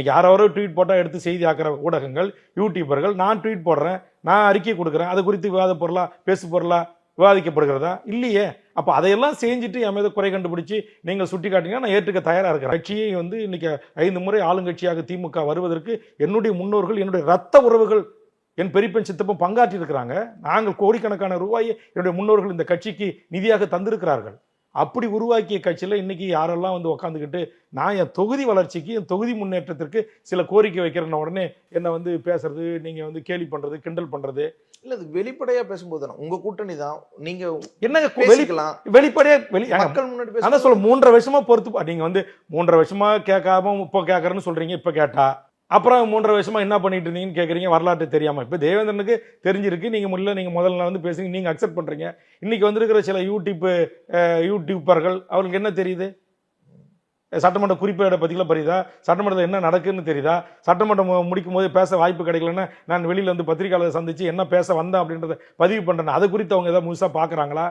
யாரோ ட்வீட் போட்டால் எடுத்து செய்தி ஆக்கிற ஊடகங்கள், யூடியூபர்கள், நான் ட்வீட் போடுறேன், நான் அறிக்கை கொடுக்குறேன், அது குறித்து விவாத பொருளா, பேசு பொருளா விவாதிக்கப்படுகிறதா? இல்லையே. அப்போ அதையெல்லாம் செஞ்சுட்டு என் மீது குறை கண்டுபிடிச்சு நீங்கள் சுட்டி காட்டிங்கன்னா நான் ஏற்றுக்க தயாராக இருக்கிறேன். கட்சியை இன்னைக்கு 5 முறை ஆளுங்கட்சியாக திமுக வருவதற்கு என்னுடைய முன்னோர்கள், என்னுடைய ரத்த உறவுகள், என் பெரியப்பன் சித்தப்பன் பங்காற்றி இருக்கிறாங்க. நாங்கள் கோடிக்கணக்கான ரூபாயை என்னுடைய முன்னோர்கள் இந்த கட்சிக்கு நிதியாக தந்திருக்கிறார்கள். அப்படி உருவாக்கிய கட்சியில் இன்னைக்கு யாரெல்லாம் உட்காந்துக்கிட்டு நான் என் தொகுதி வளர்ச்சிக்கு, என் தொகுதி முன்னேற்றத்திற்கு சில கோரிக்கை வைக்கிறேன்னு உடனே என்னை பேசுறது, நீங்க கேலி பண்றது, கிண்டல் பண்றது. இல்ல அது வெளிப்படையா பேசும்போது தானே உங்க கூட்டணி தான், நீங்க என்னங்க பேசிக்கலாம் வெளிப்படையா மக்கள் முன்னாடி அதான் சொல்ல 3.5 வருஷமா பொறுத்து நீங்க 3.5 வருஷமா கேட்காம இப்போ கேட்கறேன்னு சொல்றீங்க. இப்ப கேட்டா அப்புறம் 3.5 வருஷமா என்ன பண்ணிட்டு இருந்தீங்கன்னு கேட்குறீங்க, வரலாற்று தெரியாம. இப்போ தேவேந்திரனுக்கு தெரிஞ்சிருக்கு, நீங்க முதல்ல பேசுறீங்க, நீங்க அக்செப்ட் பண்றீங்க. இன்னைக்கு வந்திருக்கிற சில யூடியூபர்கள் அவங்களுக்கு என்ன தெரியுது? சட்டமன்ற குறிப்பேட பத்திலாம் புரியுதா? சட்டமன்றத்தில் என்ன நடக்குன்னு தெரியுதா? சட்டமன்றம் முடிக்கும் போது பேச வாய்ப்பு கிடைக்கலன்னா நான் வெளியில பத்திரிகையாளரை சந்திச்சு என்ன பேச வந்தேன் அப்படின்றத பதிவு பண்றேன். அதை குறித்து அவங்க ஏதாவது முழுசா பாக்குறாங்களா?